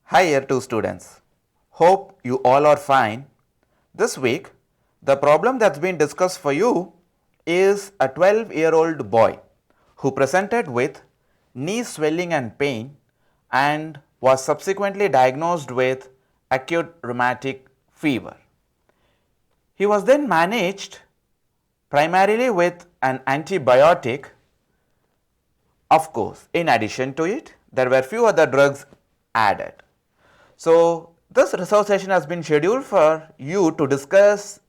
Hi Year 2 students. Hope you all are fine. This week, the problem that's been discussed for you is a 12-year-old boy who presented with knee swelling and pain and was subsequently diagnosed with acute rheumatic fever. He was then managed primarily with an antibiotic. Of course, in addition to it, there were few other drugs added. So, this resource session has been scheduled for you to discuss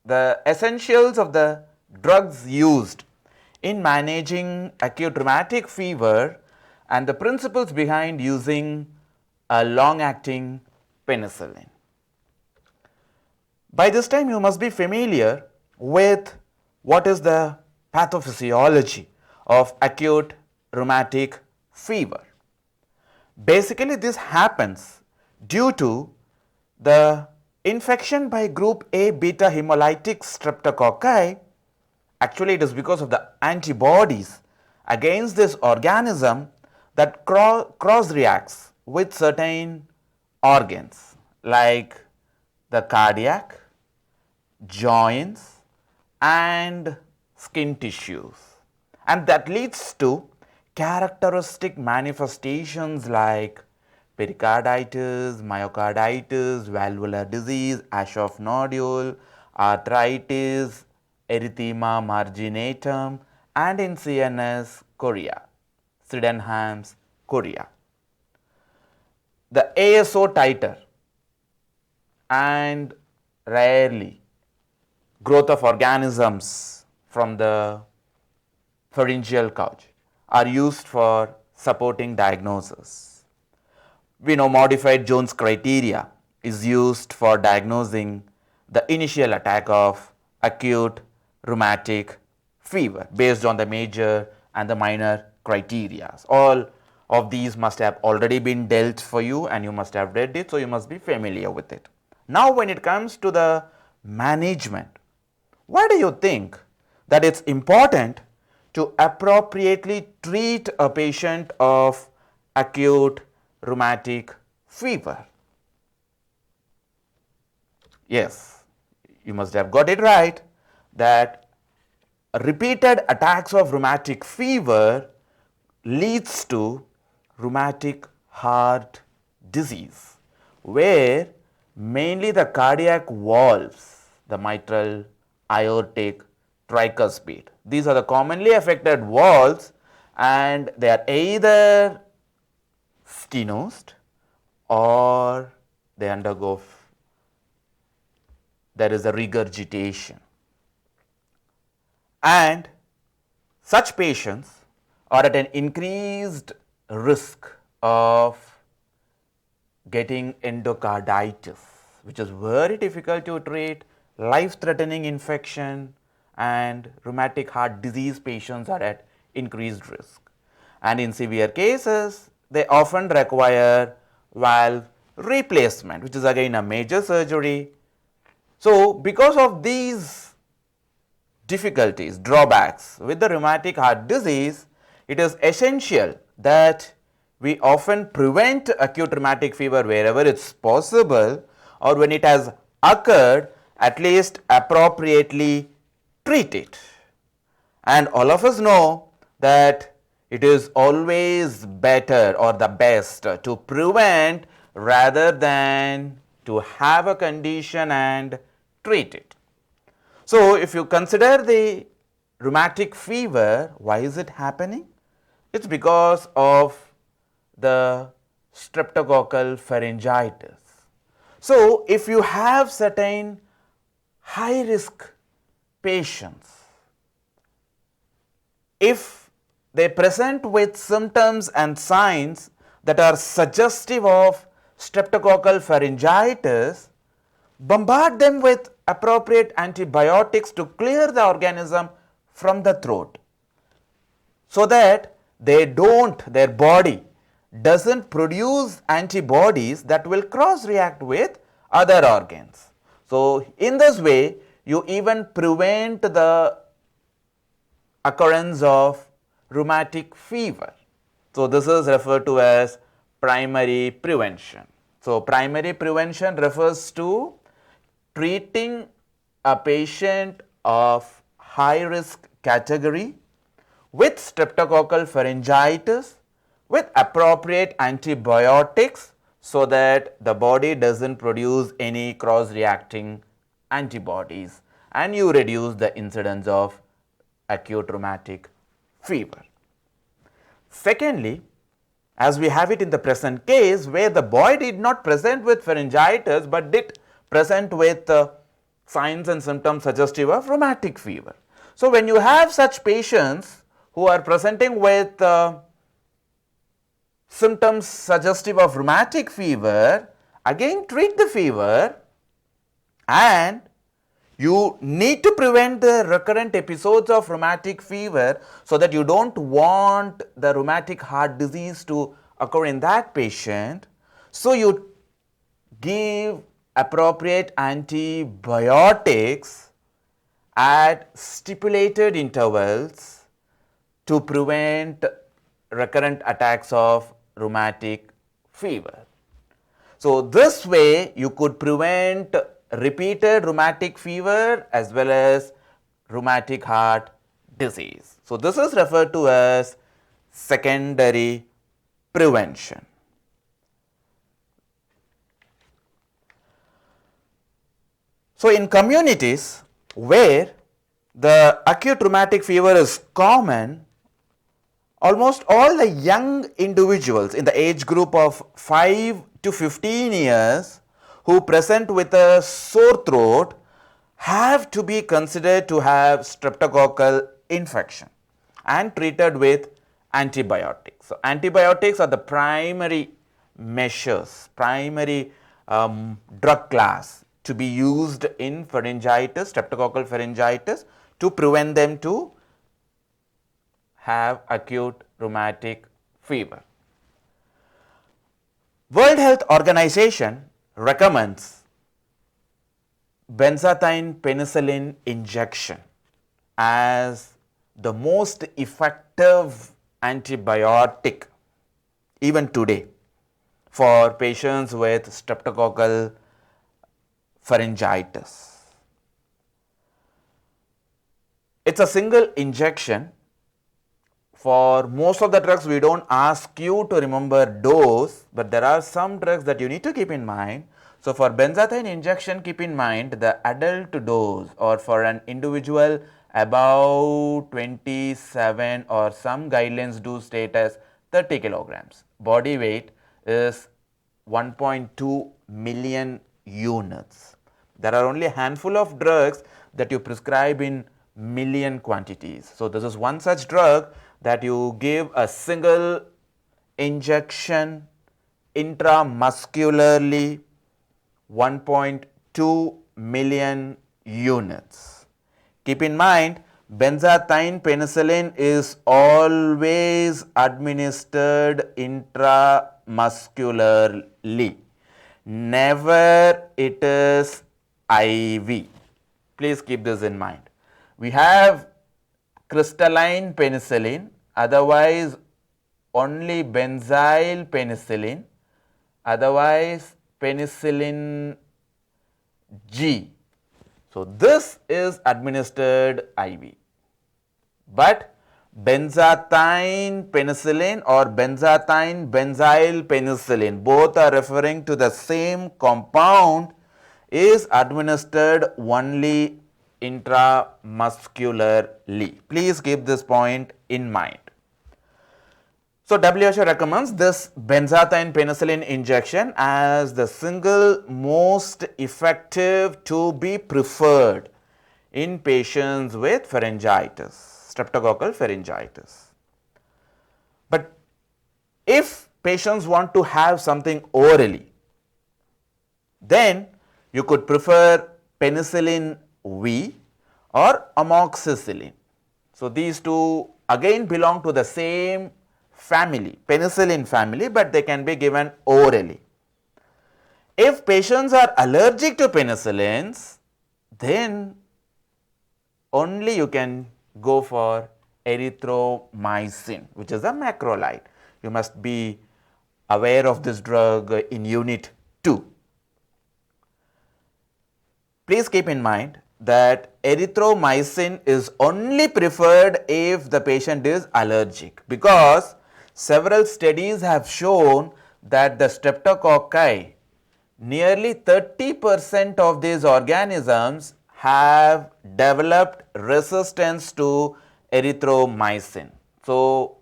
the essentials of the drugs used in managing acute rheumatic fever and the principles behind using a long-acting penicillin. By this time, you must be familiar with what is the pathophysiology of acute rheumatic fever. Basically, this happens due to the infection by group A beta hemolytic streptococci. Actually, it is because of the antibodies against this organism that cross reacts with certain organs like the cardiac, joints and skin tissues, and that leads to characteristic manifestations like pericarditis, myocarditis, valvular disease, Aschoff nodule, arthritis, erythema marginatum, and in CNS, chorea, Sydenham's chorea. The ASO titer and rarely growth of organisms from the pharyngeal couch are used for supporting diagnosis. We know modified Jones criteria is used for diagnosing the initial attack of acute rheumatic fever based on the major and the minor criteria. All of these must have already been dealt for you and you must have read it, so you must be familiar with it. Now, when it comes to the management, why do you think that it's important to appropriately treat a patient of acute rheumatic fever? Yes, you must have got it right that repeated attacks of rheumatic fever leads to rheumatic heart disease, where mainly the cardiac valves, the mitral, aortic, tricuspid, these are the commonly affected valves, and they are either stenosed or they undergo, there is a regurgitation, and such patients are at an increased risk of getting endocarditis, which is very difficult to treat, life-threatening infection, and rheumatic heart disease patients are at increased risk. And in severe cases, they often require valve replacement, which is again a major surgery. So, because of these difficulties, drawbacks with the rheumatic heart disease, it is essential that we often prevent acute rheumatic fever wherever it's possible, or when it has occurred, at least appropriately treat it. And all of us know that it is always better or the best to prevent rather than to have a condition and treat it. So, if you consider the rheumatic fever, why is it happening? It's because of the streptococcal pharyngitis. So, if you have certain high risk patients, if they present with symptoms and signs that are suggestive of streptococcal pharyngitis, bombard them with appropriate antibiotics to clear the organism from the throat, so that their body doesn't produce antibodies that will cross react with other organs. So, in this way, you even prevent the occurrence of rheumatic fever. So, this is referred to as primary prevention. So, primary prevention refers to treating a patient of high risk category with streptococcal pharyngitis with appropriate antibiotics so that the body doesn't produce any cross reacting antibodies and you reduce the incidence of acute rheumatic fever. Secondly, as we have it in the present case where the boy did not present with pharyngitis but did present with signs and symptoms suggestive of rheumatic fever. So, when you have such patients who are presenting with symptoms suggestive of rheumatic fever, again treat the fever and you need to prevent the recurrent episodes of rheumatic fever so that you don't want the rheumatic heart disease to occur in that patient. So, you give appropriate antibiotics at stipulated intervals to prevent recurrent attacks of rheumatic fever. So, this way you could prevent repeated rheumatic fever as well as rheumatic heart disease. So, this is referred to as secondary prevention. So, in communities where the acute rheumatic fever is common, almost all the young individuals in the age group of 5 to 15 years who present with a sore throat have to be considered to have streptococcal infection and treated with antibiotics. So, antibiotics are the primary measures, primary drug class to be used in pharyngitis, streptococcal pharyngitis, to prevent them to have acute rheumatic fever. World Health Organization recommends benzathine penicillin injection as the most effective antibiotic even today for patients with streptococcal pharyngitis. It's a single injection. For most of the drugs, we don't ask you to remember dose, but there are some drugs that you need to keep in mind. So, for benzathine injection, keep in mind the adult dose, or for an individual about 27 or some guidelines do state as 30 kilograms. Body weight is 1.2 million units. There are only a handful of drugs that you prescribe in million quantities. So, this is one such drug that you give a single injection intramuscularly, 1.2 million units. Keep in mind, benzathine penicillin is always administered intramuscularly. Never it is IV. Please keep this in mind. We have crystalline penicillin, otherwise only benzyl penicillin, otherwise penicillin G. So, this is administered IV, but benzathine penicillin or benzathine benzyl penicillin, both are referring to the same compound, is administered only intramuscularly. Please keep this point in mind. So, WHO recommends this benzathine penicillin injection as the single most effective to be preferred in patients with pharyngitis, streptococcal pharyngitis. But if patients want to have something orally, then you could prefer penicillin V or amoxicillin. So, these two again belong to the same family, penicillin family, but they can be given orally. If patients are allergic to penicillins, then only you can go for erythromycin, which is a macrolide. You must be aware of this drug in Unit 2. Please keep in mind that erythromycin is only preferred if the patient is allergic, because several studies have shown that the streptococci, nearly 30% of these organisms have developed resistance to erythromycin. So,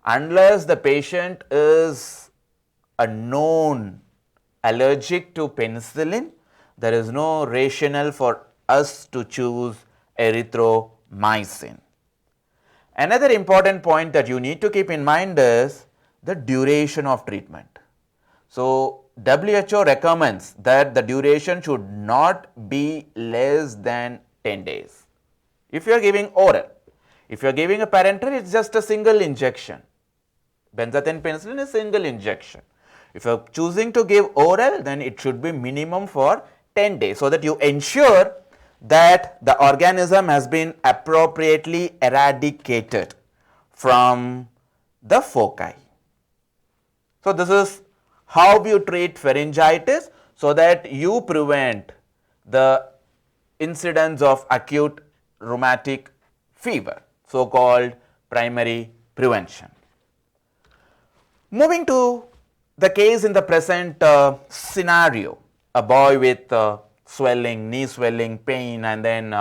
unless the patient is a known allergic to penicillin, there is no rationale for us to choose erythromycin. Another important point that you need to keep in mind is the duration of treatment. So, WHO recommends that the duration should not be less than 10 days. If you are giving oral, if you are giving a parenteral, it is just a single injection. Benzathine penicillin is single injection. If you are choosing to give oral, then it should be minimum for 10 days, so that you ensure that the organism has been appropriately eradicated from the foci. So, this is how you treat pharyngitis, so that you prevent the incidence of acute rheumatic fever, so called primary prevention. Moving to the case in the present scenario, a boy with swelling, knee swelling, pain, and then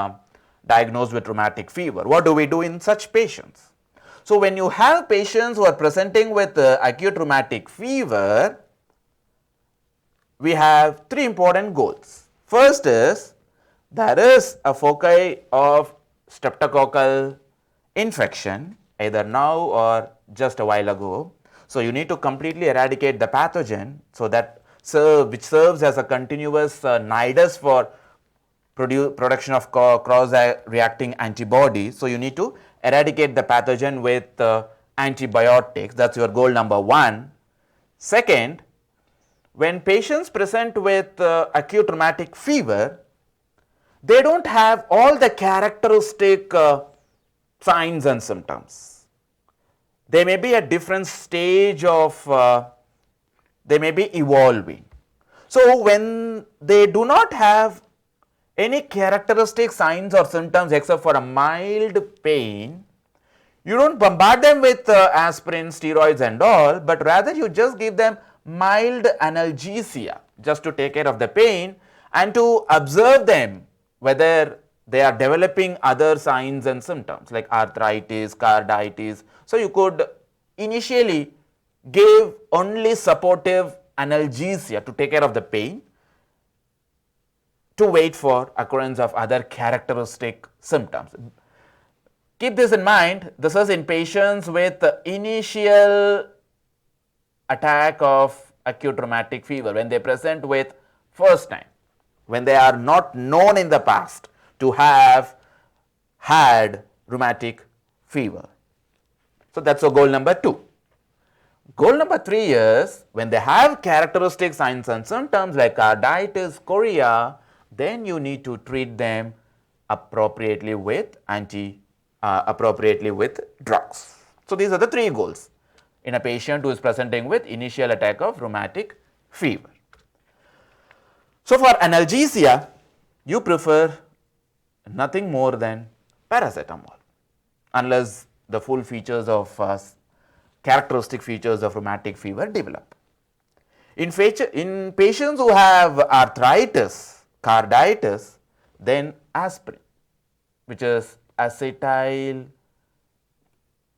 diagnosed with rheumatic fever. What do we do in such patients? So, when you have patients who are presenting with acute rheumatic fever, we have three important goals. First is, there is a foci of streptococcal infection either now or just a while ago. So, you need to completely eradicate the pathogen, so that which serves as a continuous nidus for production of cross-reacting antibodies. So, you need to eradicate the pathogen with antibiotics. That is your goal number 1. Second, when patients present with acute rheumatic fever, they do not have all the characteristic signs and symptoms. They may be at different stage of, they may be evolving. So, when they do not have any characteristic signs or symptoms except for a mild pain, you do not bombard them with aspirin, steroids and all, but rather you just give them mild analgesia just to take care of the pain and to observe them whether they are developing other signs and symptoms like arthritis, carditis. So, you could initially give only supportive analgesia to take care of the pain, to wait for occurrence of other characteristic symptoms. Keep this in mind, this is in patients with initial attack of acute rheumatic fever, when they present with first time, when they are not known in the past to have had rheumatic fever. So, that is a goal number 2. Goal number 3 is, when they have characteristic signs and symptoms like carditis, chorea, then you need to treat them appropriately with drugs. So, these are the 3 goals in a patient who is presenting with initial attack of rheumatic fever. So, for analgesia, you prefer nothing more than paracetamol, unless the full features of characteristic features of rheumatic fever develop. In patients who have arthritis, carditis, then aspirin, which is acetyl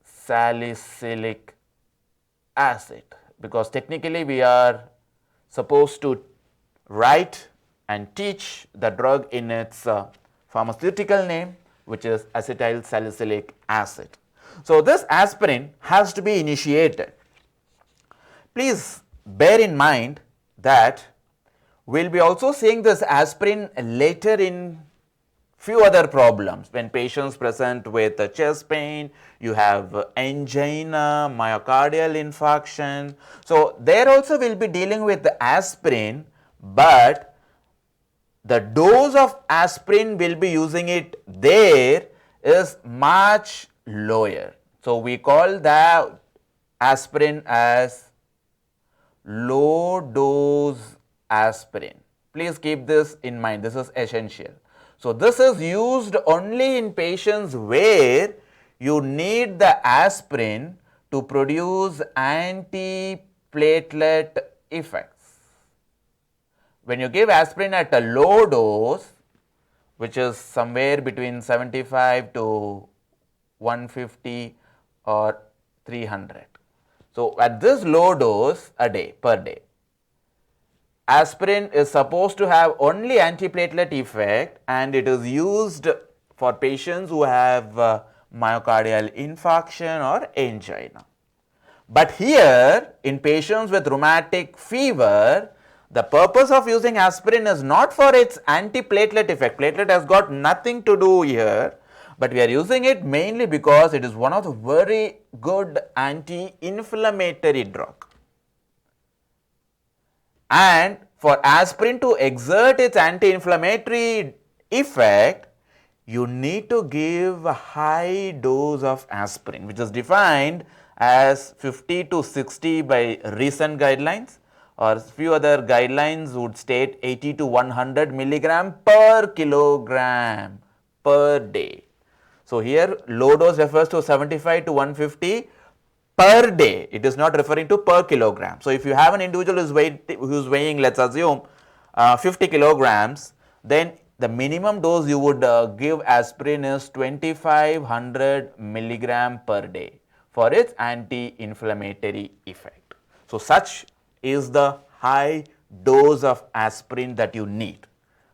salicylic acid, because technically we are supposed to write and teach the drug in its pharmaceutical name, which is acetyl salicylic acid. So, this aspirin has to be initiated. Please bear in mind that we will be also seeing this aspirin later in few other problems. When patients present with chest pain, you have angina, myocardial infarction. So, there also we will be dealing with the aspirin, but the dose of aspirin we will be using it there is much lower. So, we call the aspirin as low dose aspirin. Please keep this in mind, this is essential. So, this is used only in patients where you need the aspirin to produce antiplatelet effects. When you give aspirin at a low dose, which is somewhere between 75 to 150 or 300. So, at this low dose per day, aspirin is supposed to have only antiplatelet effect, and it is used for patients who have myocardial infarction or angina. But here in patients with rheumatic fever, the purpose of using aspirin is not for its antiplatelet effect. Platelet has got nothing to do here, but we are using it mainly because it is one of the very good anti-inflammatory drug. And for aspirin to exert its anti-inflammatory effect, you need to give a high dose of aspirin, which is defined as 50 to 60 by recent guidelines, or few other guidelines would state 80 to 100 milligram per kilogram per day. So, here low dose refers to 75 to 150 per day, it is not referring to per kilogram. So, if you have an individual who is weighing, let us assume 50 kilograms, then the minimum dose you would give aspirin is 2500 milligram per day for its anti-inflammatory effect. So, such is the high dose of aspirin that you need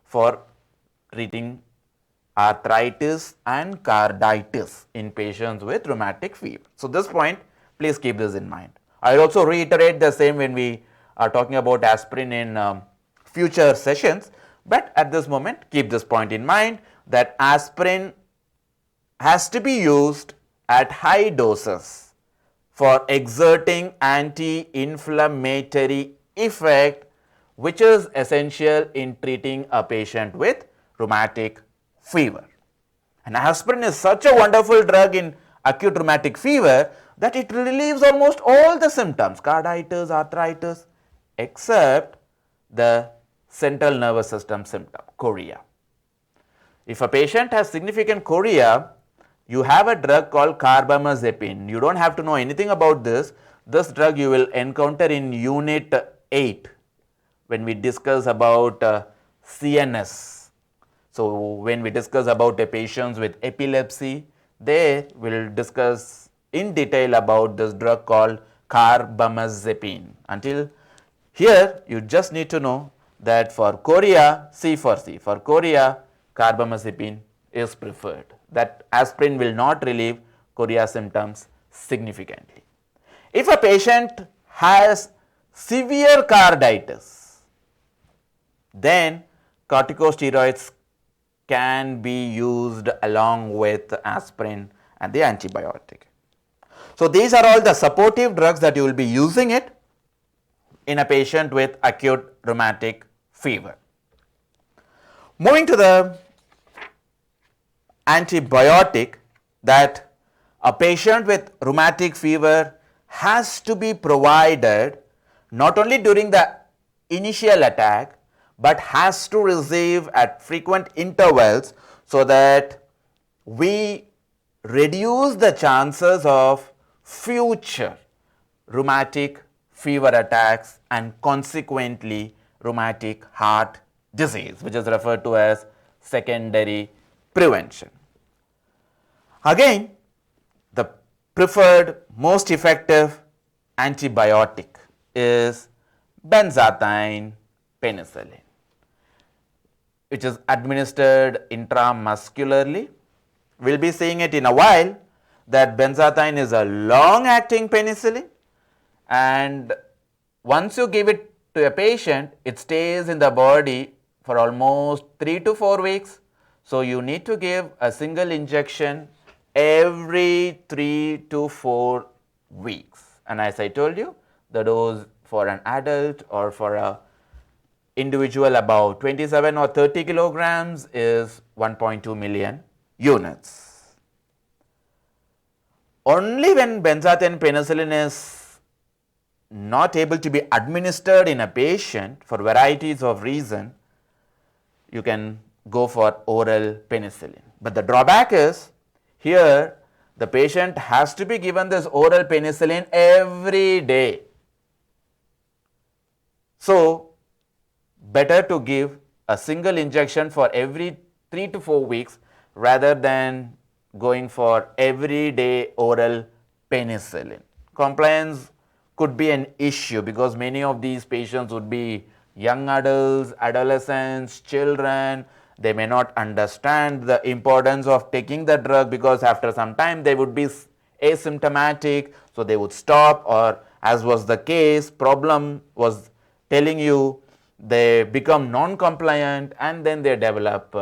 for treating arthritis and carditis in patients with rheumatic fever. So, this point, please keep this in mind. I will also reiterate the same when we are talking about aspirin in future sessions, but at this moment keep this point in mind that aspirin has to be used at high doses for exerting anti-inflammatory effect, which is essential in treating a patient with rheumatic fever. And aspirin is such a wonderful drug in acute rheumatic fever that it relieves almost all the symptoms, carditis, arthritis, except the central nervous system symptom, chorea. If a patient has significant chorea, you have a drug called carbamazepine. You don't have to know anything about this. This drug you will encounter in unit 8 when we discuss about CNS. So, when we discuss about the patients with epilepsy, there we will discuss in detail about this drug called carbamazepine. Until here, you just need to know that for chorea, C for chorea, carbamazepine is preferred. That aspirin will not relieve chorea symptoms significantly. If a patient has severe carditis, then corticosteroids can be used along with aspirin and the antibiotic. So, these are all the supportive drugs that you will be using it in a patient with acute rheumatic fever. Moving to the antibiotic that a patient with rheumatic fever has to be provided not only during the initial attack, but has to receive at frequent intervals so that we reduce the chances of future rheumatic fever attacks and consequently rheumatic heart disease, which is referred to as secondary prevention. Again, the preferred most effective antibiotic is benzathine penicillin, which is administered intramuscularly. We will be seeing it in a while that benzathine is a long acting penicillin, and once you give it to a patient, it stays in the body for almost 3 to 4 weeks. So, you need to give a single injection every 3 to 4 weeks, and as I told you, the dose for an adult or for a individual about 27 or 30 kilograms is 1.2 million units. Only when benzathine penicillin is not able to be administered in a patient for varieties of reasons, you can go for oral penicillin. But the drawback is here the patient has to be given this oral penicillin every day. So, better to give a single injection for every 3 to 4 weeks rather than going for everyday oral penicillin. Compliance could be an issue because many of these patients would be young adults, adolescents, children. They may not understand the importance of taking the drug because after some time they would be asymptomatic, so they would stop, or as was the case, problem was telling you they become non-compliant and then they develop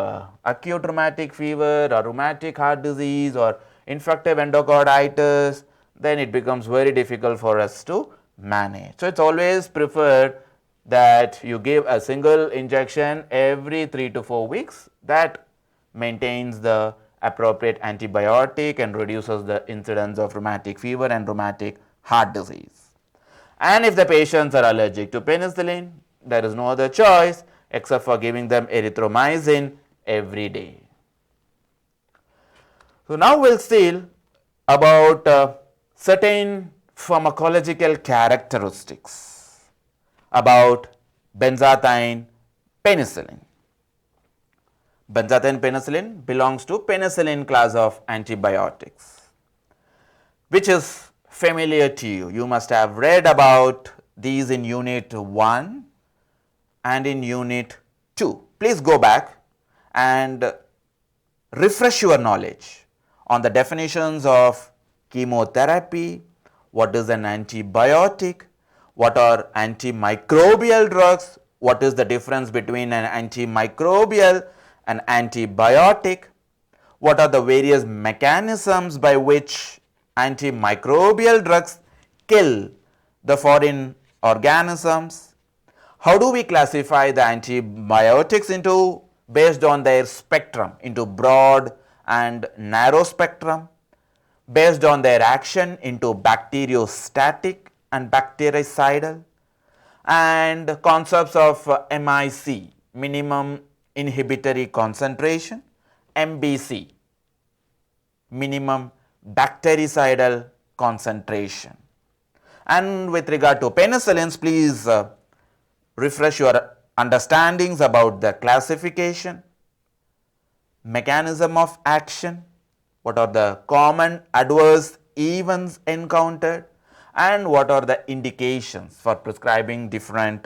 acute rheumatic fever or rheumatic heart disease or infective endocarditis, then it becomes very difficult for us to manage. So, it is always preferred that you give a single injection every 3 to 4 weeks. That maintains the appropriate antibiotic and reduces the incidence of rheumatic fever and rheumatic heart disease. And if the patients are allergic to penicillin, there is no other choice except for giving them erythromycin every day. So, now we will see about certain pharmacological characteristics about benzathine penicillin. Benzathine penicillin belongs to penicillin class of antibiotics, which is familiar to you. You must have read about these in unit 1 and in unit 2. Please go back and refresh your knowledge on the definitions of chemotherapy, what is an antibiotic, what are antimicrobial drugs, what is the difference between an antimicrobial and antibiotic, what are the various mechanisms by which antimicrobial drugs kill the foreign organisms, how do we classify the antibiotics into based on their spectrum into broad and narrow spectrum, based on their action into bacteriostatic and bactericidal, and concepts of MIC, minimum inhibitory concentration, MBC, minimum bactericidal concentration. And with regard to penicillins, please refresh your understandings about the classification, mechanism of action, what are the common adverse events encountered, and what are the indications for prescribing different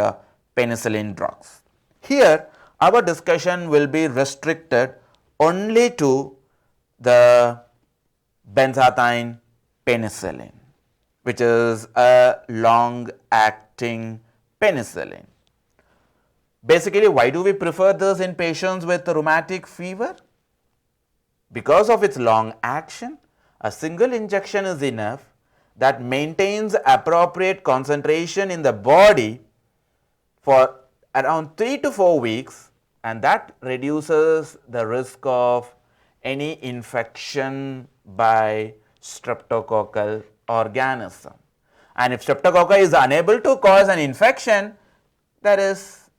penicillin drugs. Here our discussion will be restricted only to the benzathine penicillin, which is a long acting penicillin. Basically, why do we prefer this in patients with rheumatic fever? Because of its long action, a single injection is enough that maintains appropriate concentration in the body for around 3 to 4 weeks, and that reduces the risk of any infection by streptococcal organism. And if streptococci is unable to cause an infection, there is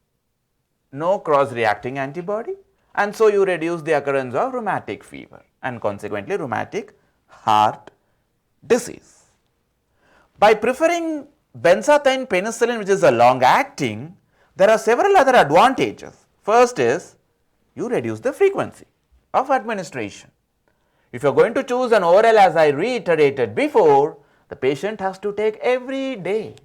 no cross-reacting antibody, and so you reduce the occurrence of rheumatic fever and consequently rheumatic heart disease. By preferring benzathine penicillin, which is a long acting, there are several other advantages. First is you reduce the frequency of administration. If you are going to choose an oral, as I reiterated before, the patient has to take every day.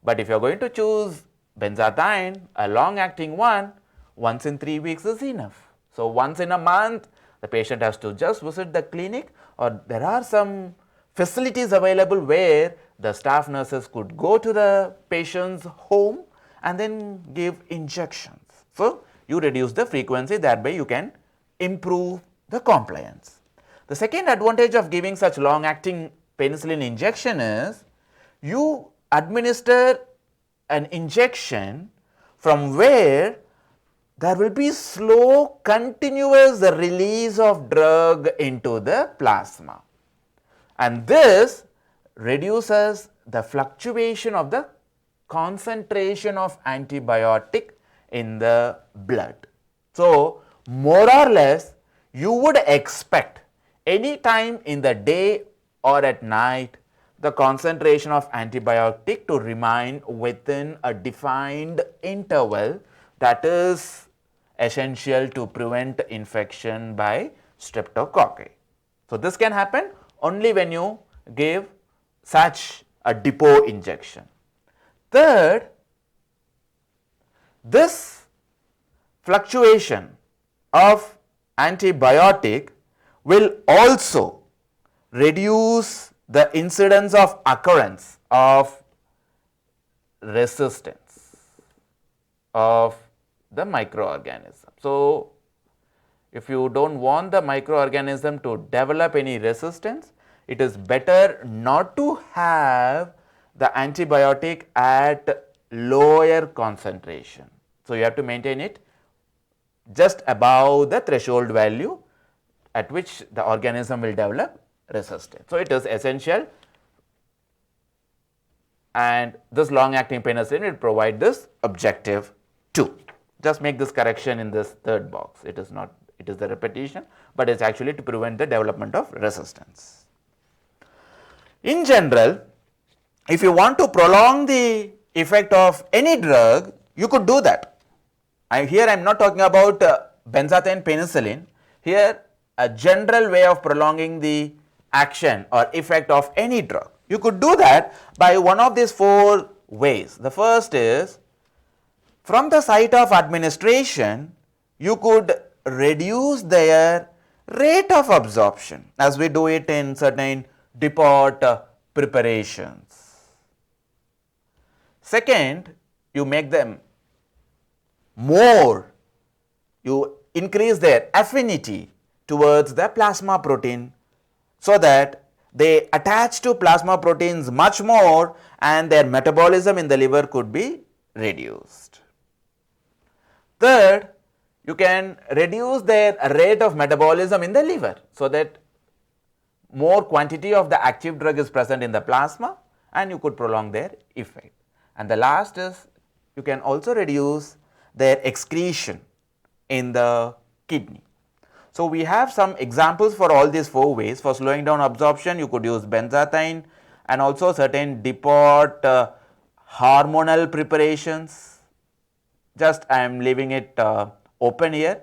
But if you are going to choose benzathine, a long acting one, once in 3 weeks is enough. So, once in a month the patient has to just visit the clinic, or there are some facilities available where the staff nurses could go to the patient's home and then give injections. So, you reduce the frequency, thereby you can improve the compliance. The second advantage of giving such long acting penicillin injection is you administer an injection from where there will be slow continuous release of drug into the plasma, and this reduces the fluctuation of the concentration of antibiotic in the blood. So, more or less you would expect any time in the day or at night the concentration of antibiotic to remain within a defined interval that is essential to prevent infection by streptococci. So, this can happen only when you give such a depot injection. Third, this fluctuation of antibiotic will also reduce the incidence of occurrence of resistance of the microorganism. So, if you do not want the microorganism to develop any resistance, it is better not to have the antibiotic at lower concentration. So, you have to maintain it just above the threshold value at which the organism will develop resistance. So, it is essential, and this long acting penicillin will provide this objective too. Just make this correction in this third box. It is not, it is the repetition, but it is actually to prevent the development of resistance. In general, if you want to prolong the effect of any drug, you could do that. Here I am not talking about benzathine penicillin. Here a general way of prolonging the action or effect of any drug. You could do that by one of these four ways. The first is, from the site of administration, you could reduce their rate of absorption as we do it in certain depot preparations. Second, you make them more, you increase their affinity towards the plasma protein so that they attach to plasma proteins much more and their metabolism in the liver could be reduced. Third, you can reduce their rate of metabolism in the liver so that more quantity of the active drug is present in the plasma and you could prolong their effect. And the last is, you can also reduce their excretion in the kidney. So, we have some examples for all these four ways. For slowing down absorption, you could use benzathine and also certain depot hormonal preparations. Just I am leaving it open here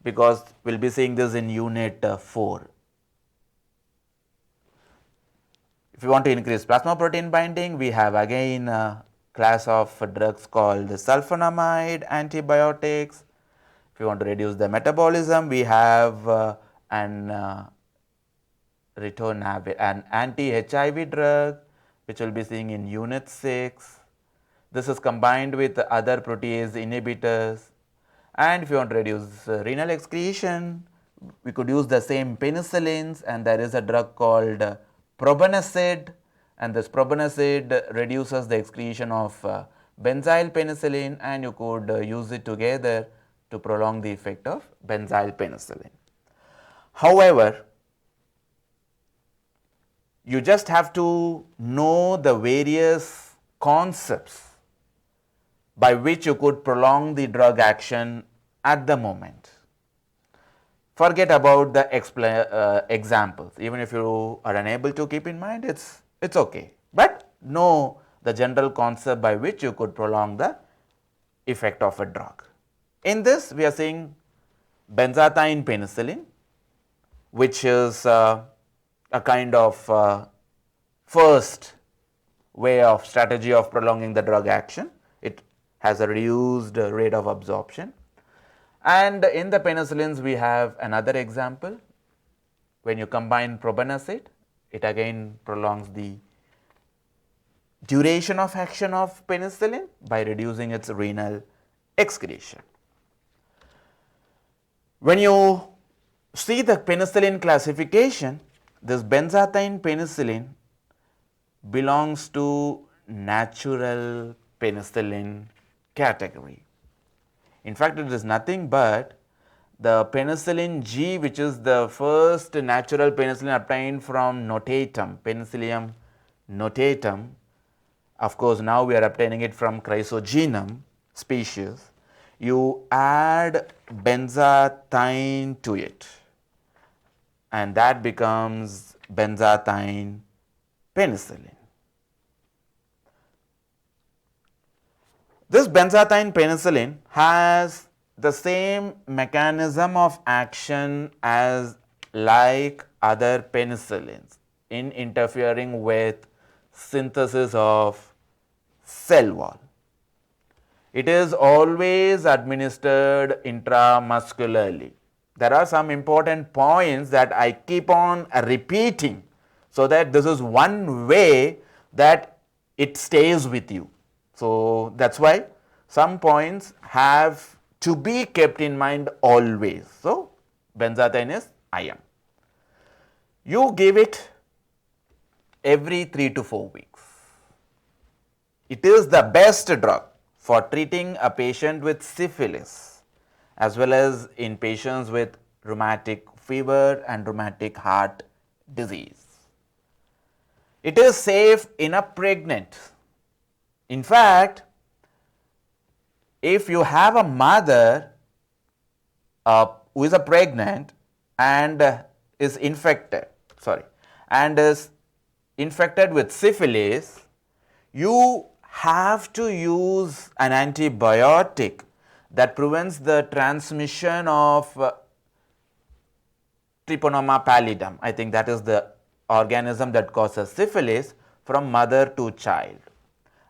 because we will be seeing this in unit 4. If you want to increase plasma protein binding, we have again a class of drugs called sulfonamide antibiotics. If you want to reduce the metabolism, we have an anti-HIV drug, which we will be seeing in unit 6. This is combined with other protease inhibitors. And if you want to reduce renal excretion, we could use the same penicillins, and there is a drug called probenecid, and this probenecid reduces the excretion of benzyl penicillin, and you could use it together to prolong the effect of benzyl penicillin. However, you just have to know the various concepts by which you could prolong the drug action at the moment. Forget about the examples. Even if you are unable to keep in mind, it's okay. But know the general concept by which you could prolong the effect of a drug. In this, we are seeing benzathine penicillin, which is a kind of first way of strategy of prolonging the drug action. It has a reduced rate of absorption. And in the penicillins, we have another example. When you combine probenecid, it again prolongs the duration of action of penicillin by reducing its renal excretion. When you see the penicillin classification, this benzathine penicillin belongs to natural penicillin category. In fact, it is nothing but the penicillin G, which is the first natural penicillin obtained from notatum, Penicillium notatum. Of course, now we are obtaining it from Chrysogenum species. You add benzathine to it, and that becomes benzathine penicillin. This benzathine penicillin has the same mechanism of action as like other penicillins in interfering with synthesis of cell wall. It is always administered intramuscularly. There are some important points that I keep on repeating, so that this is one way that it stays with you. So that's why some points have to be kept in mind always. So benzathine is IM. You give it every 3 to 4 weeks. It is the best drug for treating a patient with syphilis, as well as in patients with rheumatic fever and rheumatic heart disease. It is safe in a pregnant. In fact, if you have a mother who is a pregnant and is infected with syphilis, you have to use an antibiotic that prevents the transmission of Treponema pallidum. I think that is the organism that causes syphilis from mother to child,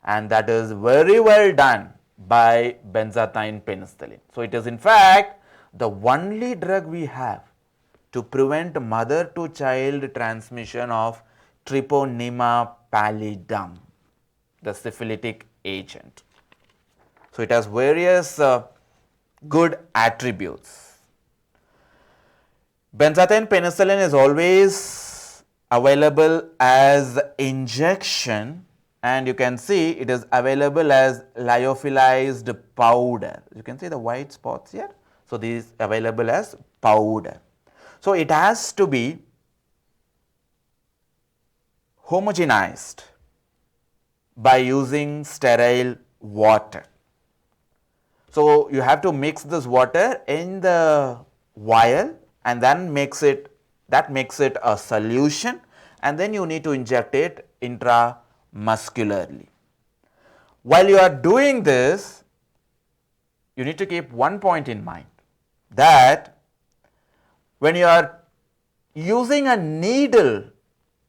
and that is very well done by benzathine penicillin. So it is in fact the only drug we have to prevent mother to child transmission of Treponema pallidum, the syphilitic agent. So it has various good attributes. Benzathine penicillin is always available as injection, and you can see it is available as lyophilized powder. You can see the white spots here. So this is available as powder. So it has to be homogenized by using sterile water. So you have to mix this water in the vial, and then that makes it a solution, and then you need to inject it intramuscularly. While you are doing this, you need to keep one point in mind, that when you are using a needle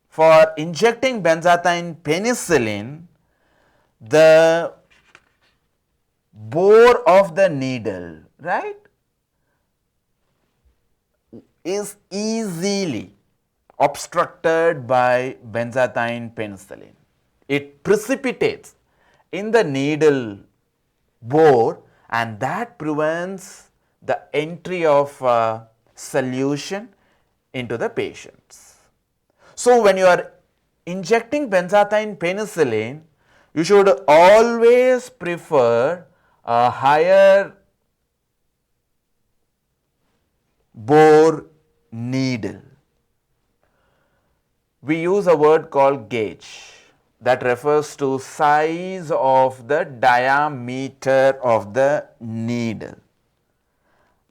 for injecting benzathine penicillin, the bore of the needle, right, is easily obstructed by benzathine penicillin. It precipitates in the needle bore, and that prevents the entry of solution into the patients. So when you are injecting benzathine penicillin, you should always prefer a higher bore needle. We use a word called gauge that refers to size of the diameter of the needle,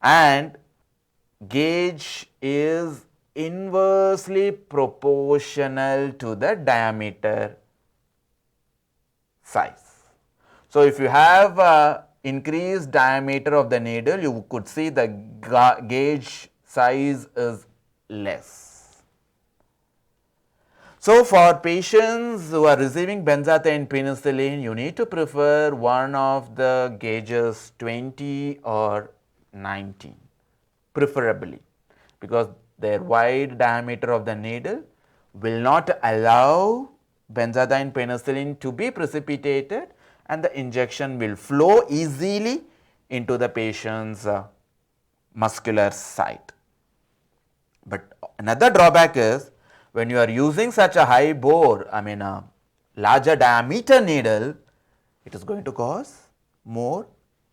and gauge is inversely proportional to the diameter size. So if you have increased diameter of the needle, you could see the gauge size is less. So for patients who are receiving benzathine penicillin, you need to prefer one of the gauges 20 or 19, preferably, because their wide diameter of the needle will not allow benzathine penicillin to be precipitated, and the injection will flow easily into the patient's muscular site. But another drawback is, when you are using such a high bore, a larger diameter needle, it is going to cause more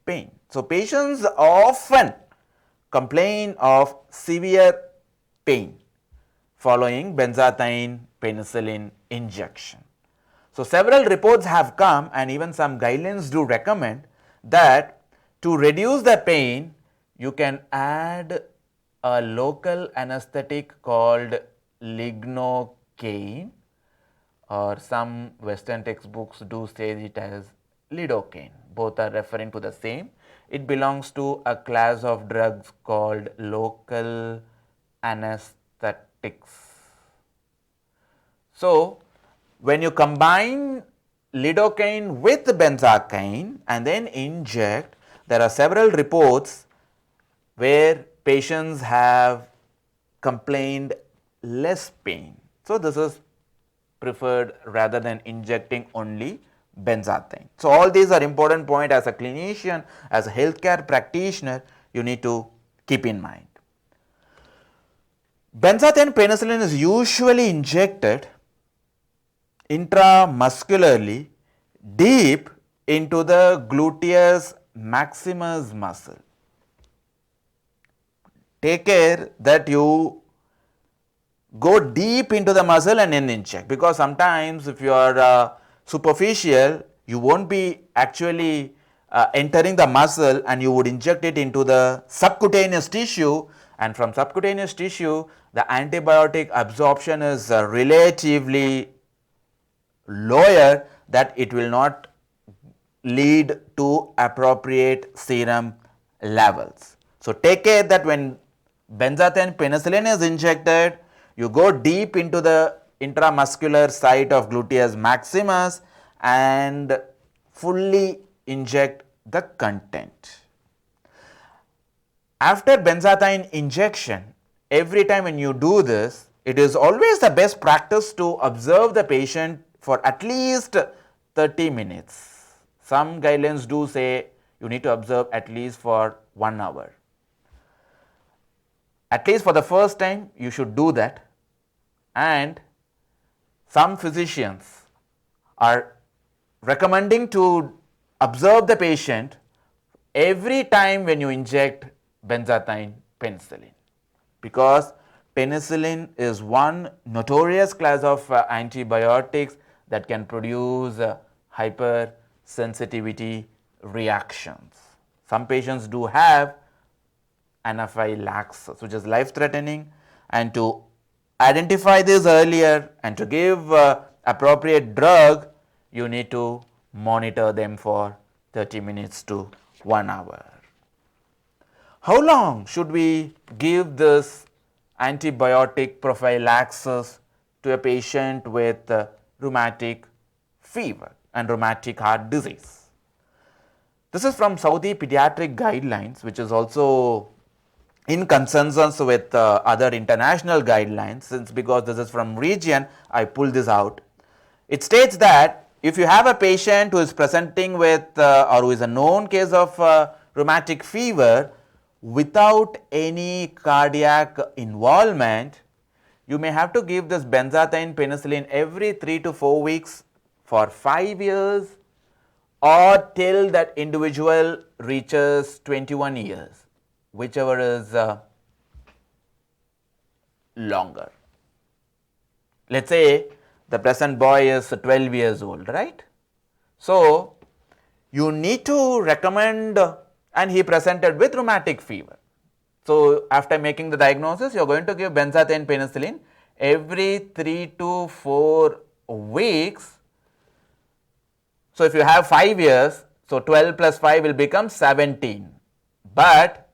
pain. So patients often complain of severe pain following benzathine penicillin injection. So, several reports have come and even some guidelines do recommend that to reduce the pain, you can add a local anesthetic called lignocaine, or some Western textbooks do say it as lidocaine. Both are referring to the same. It belongs to a class of drugs called local anesthetics. So, when you combine lidocaine with benzacaine and then inject, there are several reports where patients have complained less pain. So, this is preferred rather than injecting only benzathine. So, all these are important point as a clinician, as a healthcare practitioner, you need to keep in mind. Benzathine penicillin is usually injected intramuscularly deep into the gluteus maximus muscle. Take care that you go deep into the muscle and then inject, because sometimes if you are superficial, you won't be actually entering the muscle and you would inject it into the subcutaneous tissue, and from subcutaneous tissue the antibiotic absorption is relatively lower, that it will not lead to appropriate serum levels. So, take care that when benzathine penicillin is injected, you go deep into the intramuscular site of gluteus maximus and fully inject the content. After benzathine injection, every time when you do this, it is always the best practice to observe the patient for at least 30 minutes. Some guidelines do say you need to observe at least for 1 hour. At least for the first time you should do that, and some physicians are recommending to observe the patient every time when you inject benzathine penicillin, because penicillin is one notorious class of antibiotics that can produce hypersensitivity reactions. Some patients do have anaphylaxis, which is life threatening, and to identify this earlier and to give appropriate drug, you need to monitor them for 30 minutes to 1 hour. How long should we give this antibiotic prophylaxis to a patient with rheumatic fever and rheumatic heart disease? This is from Saudi pediatric guidelines, which is also in consensus with other international guidelines. Since because this is from region, I pull this out. It states that if you have a patient who is presenting with or who is a known case of rheumatic fever without any cardiac involvement, you may have to give this benzathine penicillin every 3 to 4 weeks for 5 years, or till that individual reaches 21 years, whichever is longer. Let us say the present boy is 12 years old, right? So, you need to recommend, and he presented with rheumatic fever. So, after making the diagnosis, you are going to give benzathine penicillin every 3 to 4 weeks. So, if you have 5 years, so 12 plus 5 will become 17. But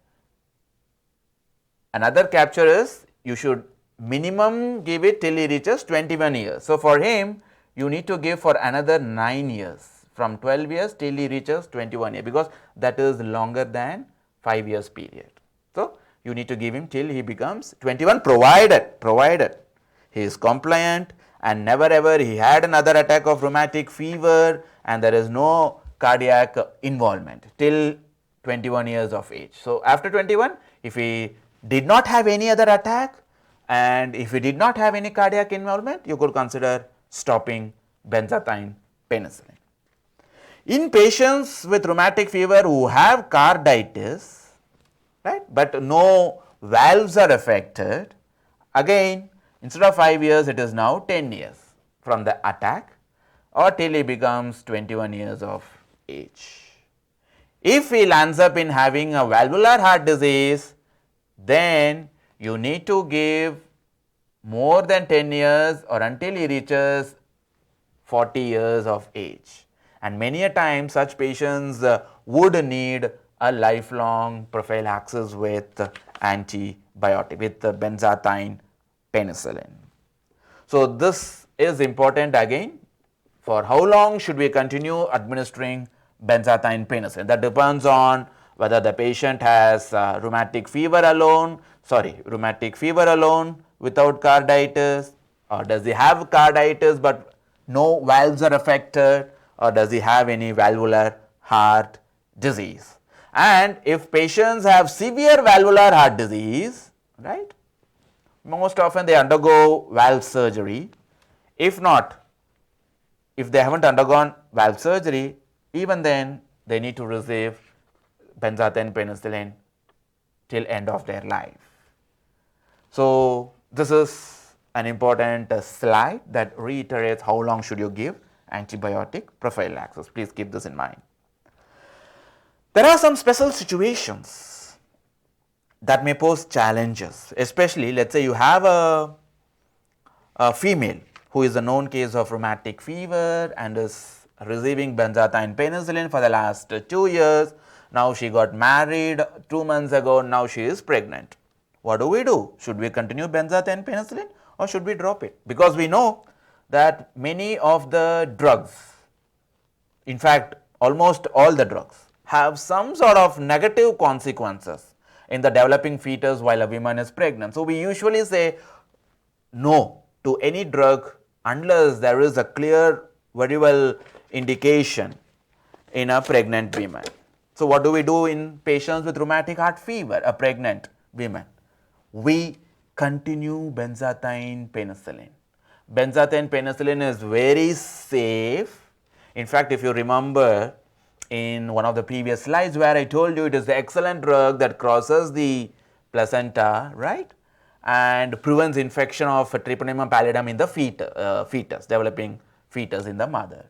another capture is you should minimum give it till he reaches 21 years. So, for him you need to give for another 9 years, from 12 years till he reaches 21 years, because that is longer than 5 years period. So, you need to give him till he becomes 21, provided he is compliant and never ever he had another attack of rheumatic fever and there is no cardiac involvement till 21 years of age. So, after 21, if he did not have any other attack and if he did not have any cardiac involvement, you could consider stopping benzathine penicillin. In patients with rheumatic fever who have carditis, right, but no valves are affected, again instead of 5 years it is now 10 years from the attack, or till he becomes 21 years of age. If he lands up in having a valvular heart disease, then you need to give more than 10 years or until he reaches 40 years of age. And many a time such patients would need a lifelong prophylaxis with antibiotic, with benzathine penicillin. So, this is important again. For how long should we continue administering benzathine penicillin? That depends on whether the patient has rheumatic fever alone without carditis, or does he have carditis but no valves are affected, or does he have any valvular heart disease. And if patients have severe valvular heart disease, right, most often they undergo valve surgery. If not, if they haven't undergone valve surgery, even then they need to receive benzathine penicillin till end of their life. So, this is an important slide that reiterates how long should you give antibiotic prophylaxis. Please keep this in mind. There are some special situations that may pose challenges, especially let us say you have a female who is a known case of rheumatic fever and is receiving benzathine penicillin for the last 2 years. Now she got married 2 months ago, now she is pregnant. What do we do? Should we continue benzathine penicillin or should we drop it? Because we know that many of the drugs, in fact almost all the drugs, have some sort of negative consequences in the developing fetus while a woman is pregnant. So, we usually say no to any drug unless there is a clear, very well indication in a pregnant woman. So, what do we do in patients with rheumatic heart fever, a pregnant woman? We continue benzathine penicillin. Benzathine penicillin is very safe. In fact, if you remember in one of the previous slides where I told you it is the excellent drug that crosses the placenta, right, and prevents infection of Treponema pallidum in the fetus, developing fetus in the mother.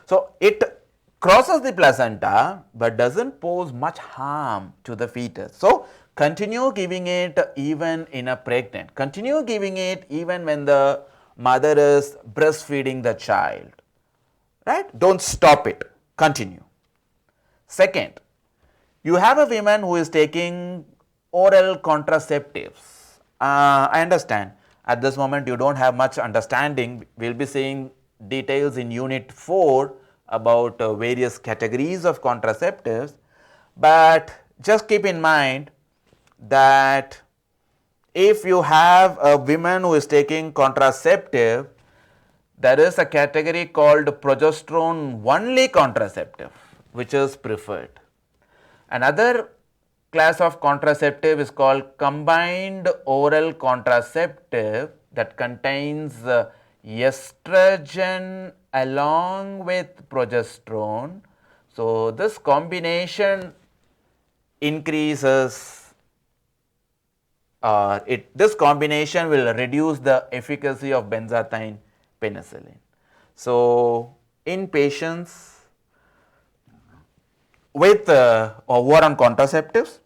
So, it crosses the placenta but does not pose much harm to the fetus. So, continue giving it even in a pregnant, continue giving it even when the mother is breastfeeding the child, right, do not stop it, continue. Second, you have a woman who is taking oral contraceptives. I understand at this moment you do not have much understanding. We will be seeing details in unit 4 about various categories of contraceptives, but just keep in mind that if you have a woman who is taking contraceptive, there is a category called progesterone only contraceptive, which is preferred. Another class of contraceptive is called combined oral contraceptive that contains estrogen along with progesterone. So, this combination increases this combination will reduce the efficacy of benzathine penicillin. So, in patients with war on contraceptives,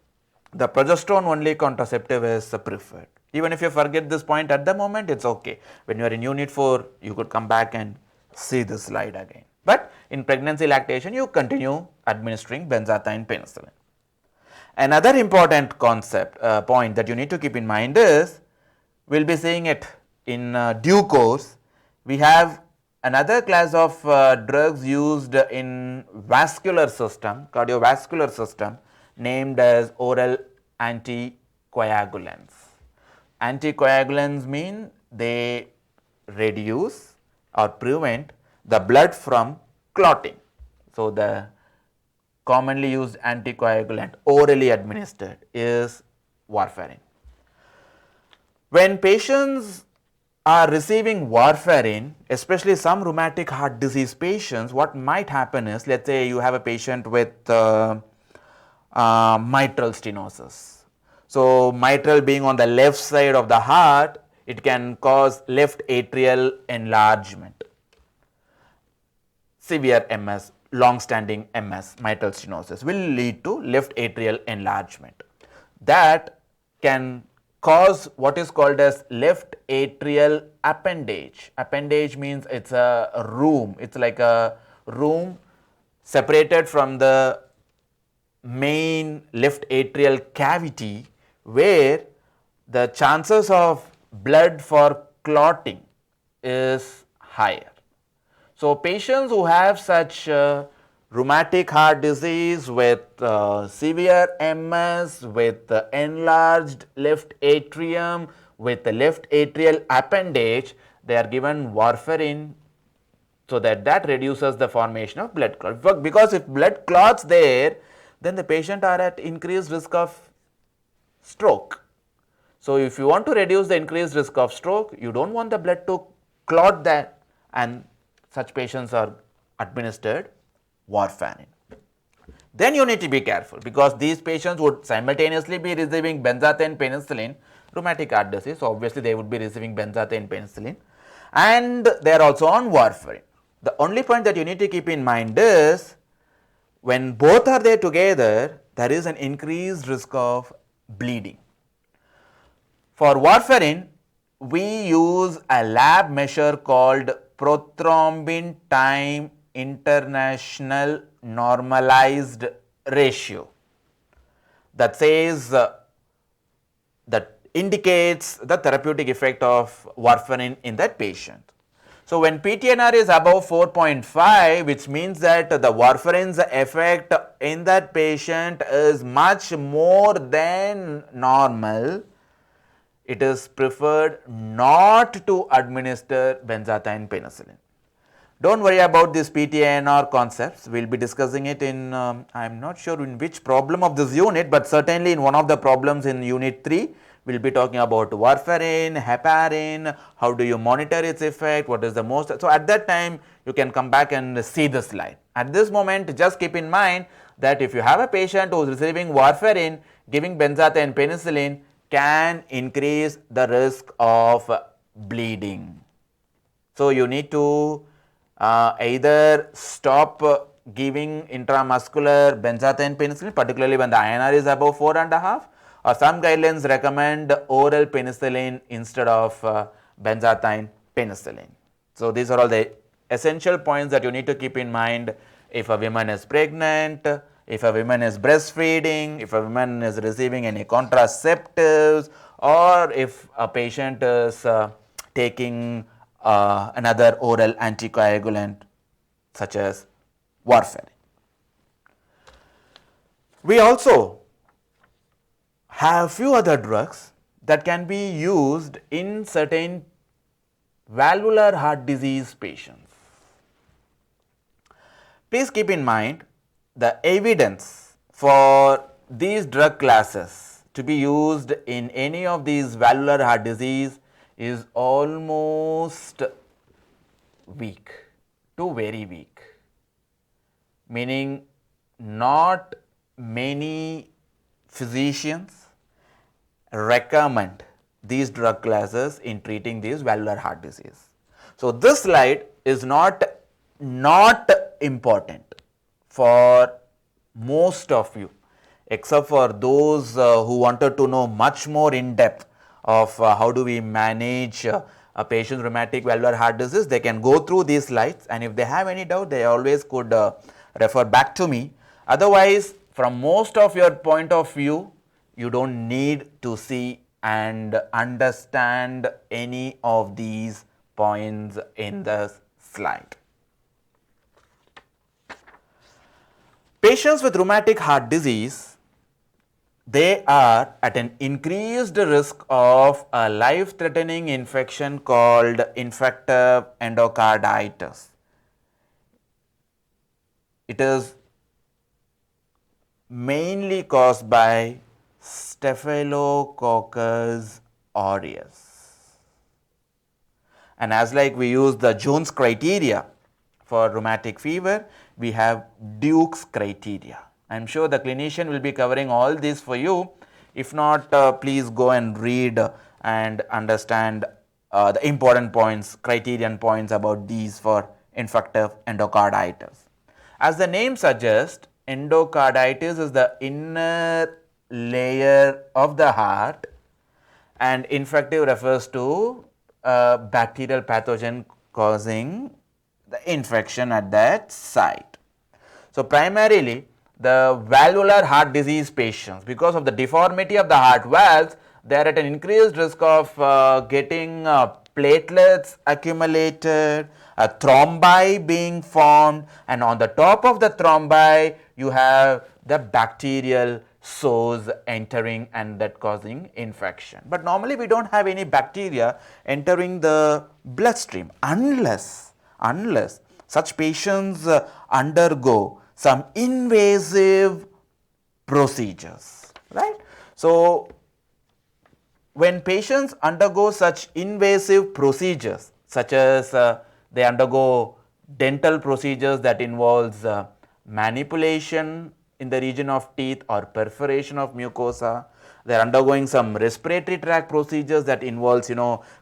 the progesterone only contraceptive is preferred. Even if you forget this point at the moment, it is okay. When you are in unit 4, you could come back and see this slide again. But in pregnancy lactation, you continue administering benzathine penicillin. Another important concept, point that you need to keep in mind is, we will be seeing it in due course. We have another class of drugs used in vascular system, cardiovascular system, named as oral anticoagulants. Anticoagulants mean they reduce or prevent the blood from clotting. So, the commonly used anticoagulant orally administered is warfarin. When patients are receiving warfarin, especially some rheumatic heart disease patients, what might happen is, let us say you have a patient with mitral stenosis. So, mitral being on the left side of the heart, it can cause left atrial enlargement. severe MS, long-standing MS, mitral stenosis will lead to left atrial enlargement. That can cause what is called as left atrial appendage. Appendage means it's a room, it's like a room separated from the main left atrial cavity where the chances of blood for clotting is higher. So, patients who have such rheumatic heart disease with severe MS, with enlarged left atrium, with the left atrial appendage, they are given warfarin so that reduces the formation of blood clot. Because if blood clots there, then the patient are at increased risk of stroke. So, if you want to reduce the increased risk of stroke, you do not want the blood to clot there, and such patients are administered warfarin. Then you need to be careful because these patients would simultaneously be receiving benzathine penicillin, rheumatic heart disease, so obviously they would be receiving benzathine penicillin, and they are also on warfarin. The only point that you need to keep in mind is when both are there together, there is an increased risk of bleeding. For warfarin, we use a lab measure called prothrombin time international normalized ratio that says that indicates the therapeutic effect of warfarin in that patient. So, when PTNR is above 4.5, which means that the warfarin's effect in that patient is much more than normal, it is preferred not to administer benzathine penicillin. Do not worry about this PTNR concepts, we will be discussing it in, I am not sure in which problem of this unit, but certainly in one of the problems in unit 3, we will be talking about warfarin, heparin, how do you monitor its effect, what is the most. So, at that time you can come back and see the slide. At this moment, just keep in mind that if you have a patient who is receiving warfarin, giving benzathine penicillin can increase the risk of bleeding. So, you need to either stop giving intramuscular benzathine penicillin, particularly when the INR is above 4.5, or some guidelines recommend oral penicillin instead of benzathine penicillin. So, these are all the essential points that you need to keep in mind if a woman is pregnant, if a woman is breastfeeding, if a woman is receiving any contraceptives, or if a patient is taking another oral anticoagulant such as warfarin. We also have few other drugs that can be used in certain valvular heart disease patients. Please keep in mind the evidence for these drug classes to be used in any of these valvular heart disease is almost weak to very weak, meaning not many physicians recommend these drug classes in treating these valvular heart disease. So, this slide is not important for most of you except for those who wanted to know much more in depth of how do we manage a patient's rheumatic valvular heart disease. They can go through these slides, and if they have any doubt they always could refer back to me. Otherwise, from most of your point of view, you do not need to see and understand any of these points in the slide. Patients with rheumatic heart disease, they are at an increased risk of a life-threatening infection called infective endocarditis. It is mainly caused by Staphylococcus aureus. And as like we use the Jones criteria for rheumatic fever, we have Duke's criteria. I am sure the clinician will be covering all this for you. If not, please go and read and understand the important points, criterion points about these for infective endocarditis. As the name suggests, endocarditis is the inner layer of the heart, and infective refers to bacterial pathogen causing the infection at that site. So, primarily the valvular heart disease patients, because of the deformity of the heart valves, they are at an increased risk of getting platelets accumulated, a thrombi being formed, and on the top of the thrombi you have the bacterial sores entering and that causing infection. But normally we do not have any bacteria entering the bloodstream unless such patients undergo some invasive procedures, right. So, when patients undergo such invasive procedures, such as they undergo dental procedures that involves manipulation in the region of teeth or perforation of mucosa, they are undergoing some respiratory tract procedures that involves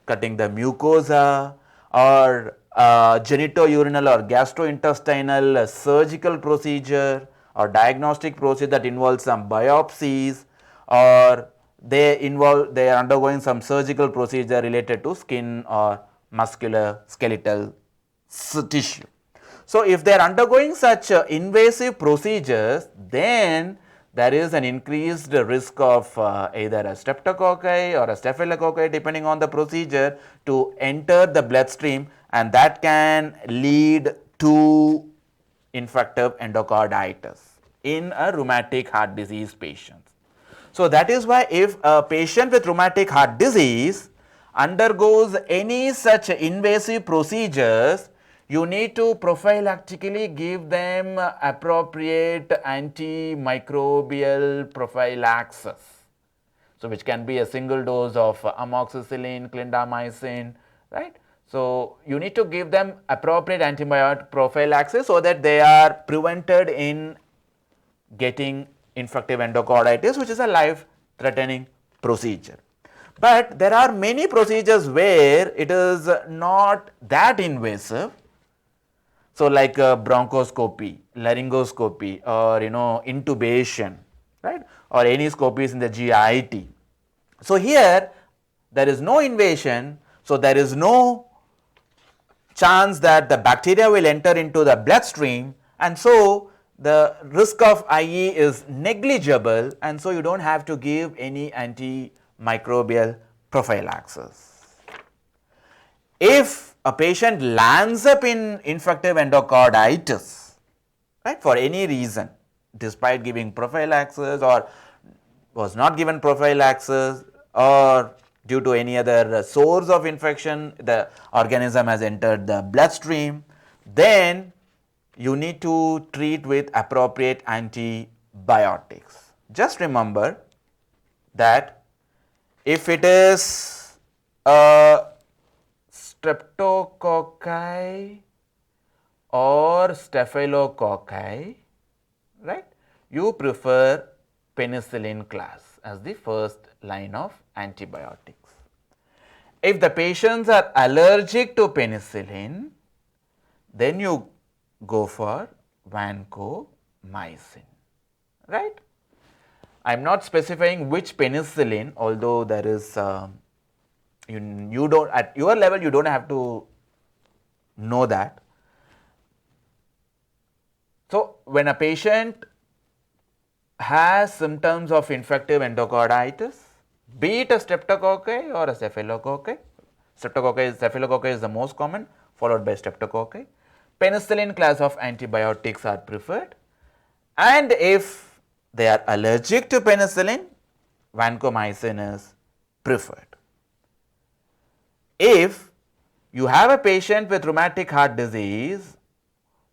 cutting the mucosa, or genitourinary or gastrointestinal surgical procedure, or diagnostic procedure that involves some biopsies, or they are undergoing some surgical procedure related to skin or muscular skeletal tissue. So, if they are undergoing such invasive procedures, then there is an increased risk of either a streptococci or a staphylococci depending on the procedure to enter the bloodstream, and that can lead to infective endocarditis in a rheumatic heart disease patient. So, that is why if a patient with rheumatic heart disease undergoes any such invasive procedures, you need to prophylactically give them appropriate antimicrobial prophylaxis. So, which can be a single dose of amoxicillin, clindamycin, right. So, you need to give them appropriate antibiotic prophylaxis so that they are prevented in getting infective endocarditis, which is a life threatening procedure. But there are many procedures where it is not that invasive. So, like bronchoscopy, laryngoscopy, or intubation, right, or any scopies in the GIT. So, here there is no invasion, so there is no chance that the bacteria will enter into the bloodstream, and so the risk of IE is negligible, and so you do not have to give any antimicrobial prophylaxis. If a patient lands up in infective endocarditis, right, for any reason, despite giving prophylaxis or was not given prophylaxis, or due to any other source of infection, the organism has entered the bloodstream, then you need to treat with appropriate antibiotics. Just remember that if it is a streptococci or staphylococci, right, you prefer penicillin class as the first line of antibiotics. If the patients are allergic to penicillin, then you go for vancomycin, right. I am not specifying which penicillin, although there is you don't, at your level you do not have to know that. So, when a patient has symptoms of infective endocarditis, be it a streptococci or a staphylococci, staphylococci is the most common, followed by streptococci, penicillin class of antibiotics are preferred, and if they are allergic to penicillin, vancomycin is preferred. If you have a patient with rheumatic heart disease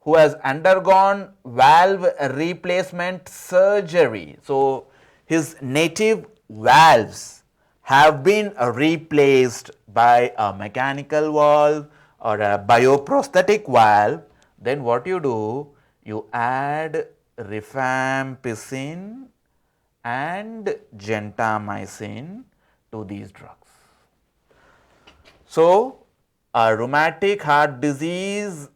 who has undergone valve replacement surgery, so his native valves have been replaced by a mechanical valve or a bioprosthetic valve, then what you do? You add rifampicin and gentamicin to these drugs. So, a rheumatic heart disease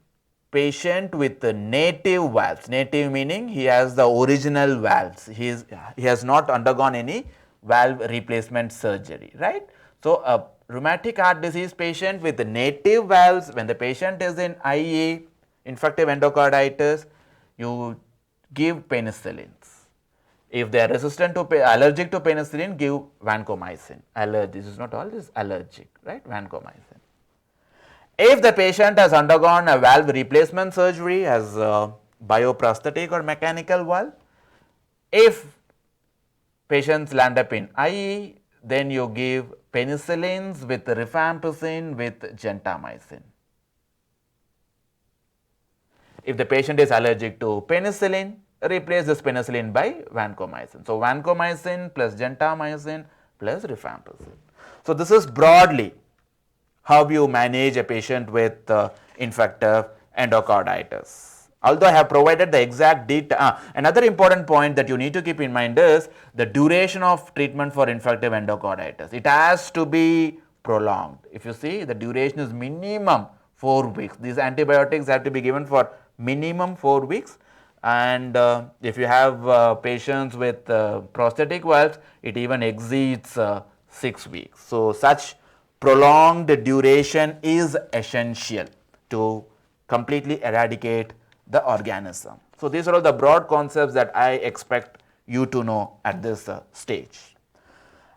patient with the native valves, native meaning he has the original valves, he has not undergone any valve replacement surgery, right. So, a rheumatic heart disease patient with the native valves, when the patient is in IE, infective endocarditis, you give penicillins. If they are resistant to allergic to penicillin, give vancomycin. This is not all, this is allergic, right, vancomycin. If the patient has undergone a valve replacement surgery as a bioprosthetic or mechanical valve, if patients land up in IE, then you give penicillins with rifampicin with gentamicin. If the patient is allergic to penicillin, replace this penicillin by vancomycin. So, vancomycin plus gentamicin plus rifampicin. So, this is broadly how you manage a patient with infective endocarditis. Although I have provided the exact data, another important point that you need to keep in mind is the duration of treatment for infective endocarditis. It has to be prolonged. If you see, the duration is minimum 4 weeks. These antibiotics have to be given for minimum 4 weeks, and if you have patients with prosthetic valves, it even exceeds 6 weeks. So, such prolonged duration is essential to completely eradicate the organism. So, these are all the broad concepts that I expect you to know at this stage.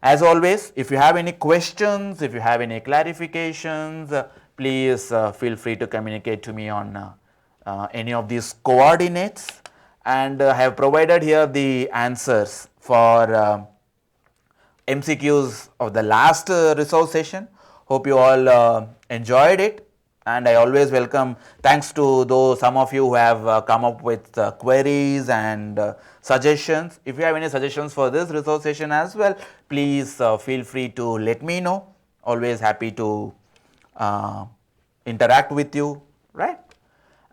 As always, if you have any questions, if you have any clarifications, please feel free to communicate to me on any of these coordinates, and I have provided here the answers for MCQs of the last resource session. Hope you all enjoyed it, and I always welcome, thanks to those some of you who have come up with queries and suggestions. If you have any suggestions for this resource session as well, please feel free to let me know. Always happy to interact with you, right.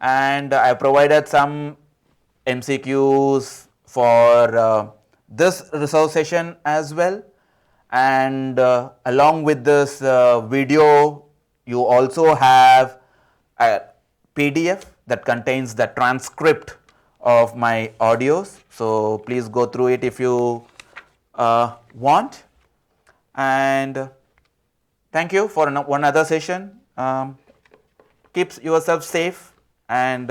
And I provided some MCQs for this resource session as well, and along with this video you also have a PDF that contains the transcript of my audios. So, please go through it if you want, and thank you for one other session. Keep yourself safe, and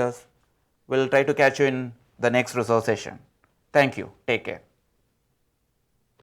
we'll try to catch you in the next resource session. Thank you. Take care.